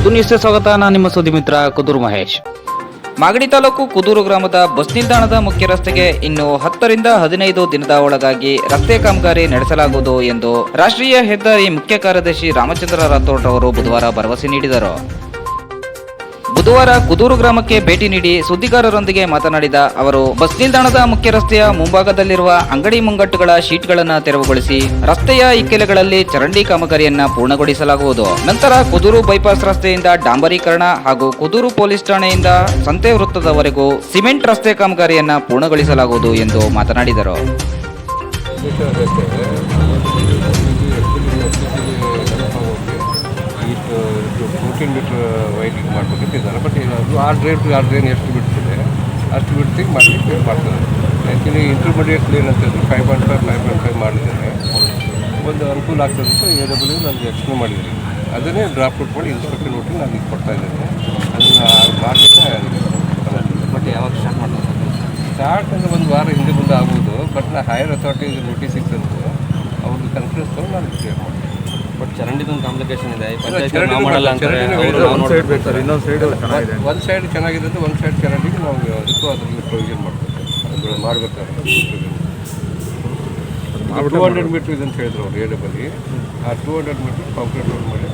ಕುದೂರು ನ್ಯೂಸ್ಗೆ ಸ್ವಾಗತ. ನಾನು ನಿಮ್ಮ ಸುದ್ದಿ ಮಿತ್ರ ಕುದೂರು ಮಹೇಶ್. ಮಾಗಡಿ ತಾಲೂಕು ಕುದೂರು ಗ್ರಾಮದ ಬಸ್ ನಿಲ್ದಾಣದ ಮುಖ್ಯ ರಸ್ತೆಗೆ ಇನ್ನು 10 ರಿಂದ 15 ದಿನದ ಒಳಗಾಗಿ ರಸ್ತೆ ಕಾಮಗಾರಿ ನಡೆಸಲಾಗುವುದು ಎಂದು ರಾಷ್ಟ್ರೀಯ ಹೆದ್ದಾರಿ ಮುಖ್ಯ ಕಾರ್ಯದರ್ಶಿ ರಾಮಚಂದ್ರ ರಾಥೋಡ್ ಅವರು ಬುಧವಾರ ಭರವಸೆ ನೀಡಿದರು. ಬುಧವಾರ ಕುದೂರು ಗ್ರಾಮಕ್ಕೆ ಭೇಟಿ ನೀಡಿ ಸುದ್ದಿಗಾರರೊಂದಿಗೆ ಮಾತನಾಡಿದ ಅವರು, ಬಸ್ ನಿಲ್ದಾಣದ ಮುಖ್ಯ ರಸ್ತೆಯ ಮುಂಭಾಗದಲ್ಲಿರುವ ಅಂಗಡಿ ಮುಂಗಟ್ಟುಗಳ ಶೀಟ್ಗಳನ್ನು ತೆರವುಗೊಳಿಸಿ ರಸ್ತೆಯ ಇಕ್ಕೆಲೆಗಳಲ್ಲಿ ಚರಂಡಿ ಕಾಮಗಾರಿಯನ್ನ ಪೂರ್ಣಗೊಳಿಸಲಾಗುವುದು. ನಂತರ ಕುದೂರು ಬೈಪಾಸ್ ರಸ್ತೆಯಿಂದ ಡಾಂಬರೀಕರಣ ಹಾಗೂ ಕುದೂರು ಪೊಲೀಸ್ ಠಾಣೆಯಿಂದ ಸಂತೆ ವೃತ್ತದವರೆಗೂ ಸಿಮೆಂಟ್ ರಸ್ತೆ ಕಾಮಗಾರಿಯನ್ನ ಪೂರ್ಣಗೊಳಿಸಲಾಗುವುದು ಎಂದು ಮಾತನಾಡಿದರು. ಇದು 14 ಮೀಟ್ರ್ ವೈಡಿಂಗ್ ಮಾಡಬೇಕಿದ್ದಾರೆ. ಬಟ್ ಅದು ಆ ಡ್ರೈನ್ ಎಷ್ಟು ಬಿಡ್ತಿದೆ ಅಷ್ಟು ಬಿಡ್ತಿಗೆ ಮಾಡಲಿಕ್ಕೆ ಮಾಡ್ತಾರೆ. ಆ್ಯಕ್ಚುಲಿ ಇಂಟರ್ಮೀಡಿಯೇಟ್ ಲೇನ್ ಅಂತ ಹೇಳಿದ್ರೆ 5.5 ಮಾಡಿದ್ದಾರೆ. ಒಂದು ಅನುಕೂಲ ಆಗ್ತದೆ ಅಂತ AW ನನಗೆ ಎಕ್ಸ್ಪ್ಲೇನ್ ಮಾಡಿದ್ದೀನಿ. ಅದನ್ನೇ ಡ್ರಾಫ್ಟ್ ಔಟ್ ಮಾಡಿ ಇನ್ಸ್ಪೆಕ್ಟರ್ ನೋಟಿಗೆ ನಾನು ಈಗ ಕೊಡ್ತಾ ಇದ್ದೇನೆ. ಅದನ್ನು ಮಾಡಲಿಕ್ಕೆ ಬಟ್ ಯಾವಾಗ ಸ್ಟಾರ್ಟ್ ಮಾಡ್ತಾರೆ? ಸ್ಟಾರ್ಟ್ ಅಂದರೆ ಒಂದು ವಾರ ಹಿಂದೆ ಮುಂದೆ ಆಗ್ಬೋದು. ಬಟ್ ನಾ ಹೈಯರ್ ಅಥಾರಿಟಿಗೆ ನೋಟಿಸ್ ಸಿಗ್ತಂತು ಅವ್ರಿಗೆ ಕಾನ್ಫರೆನ್ಸ್ ತೊಗೊಂಡು ನಾನು ಕ್ಲಿಯರ್ ಮಾಡ್ತೀನಿ. ಬಟ್ ಚರಂಡಿದೊಂದು ಕಾಂಪ್ಲಿಕೇಶನ್ ಇದೆ. ಒಂದು ಸೈಡ್ ಚೆನ್ನಾಗಿದೆ ಅಂದರೆ ಒಂದು ಸೈಡ್ ಚರಂಡಿಗೆ ನಾವು ಅದಕ್ಕೂ ಅದರಲ್ಲಿ ಪ್ರೊವಿಷನ್ ಮಾಡ್ತೀವಿ. ಅದು ಮಾಡಬೇಕಾದ್ರೆ 200 ಮೀಟ್ರ್ ಇದೆ ಅಂತ ಹೇಳಿದ್ರು ಅವ್ರು AW. ಆ 200 ಮೀಟ್ರ್ ಕಾಂಕ್ರೀಟ್ ರೋಡ್ ಮಾಡಿ